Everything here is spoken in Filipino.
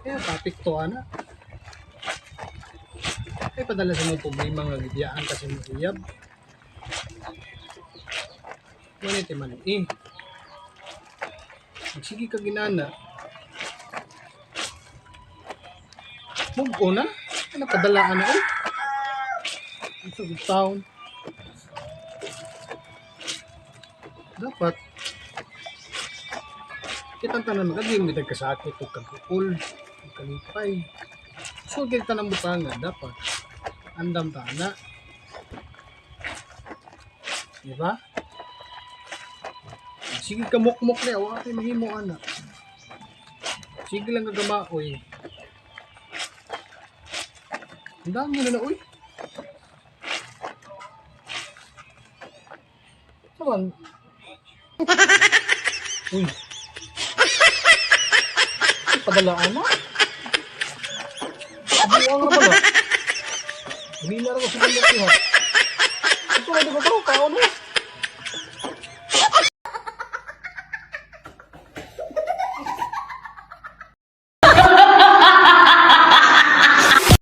Kaya topic to ana. Ay padala sa mga problema nga gidiyaan kasi mo iyab. Ngunit man sige ka ginana. Move on na. Ano padalaan na Sa good town. Dapat kitang tanan magaging may nagkasakit o kagkukul, kalipay. So, kita ng butangan, dapat andam tana. Diba? Sige ka mukmuk na, wala kayo mahimo anak. Sige lang gagama, oy. Ang dami na oy. Saman. Uy. Padalaan na. Buwang na pala. Bilar ko sa balik ha. Ito na di ba ito? Kao na.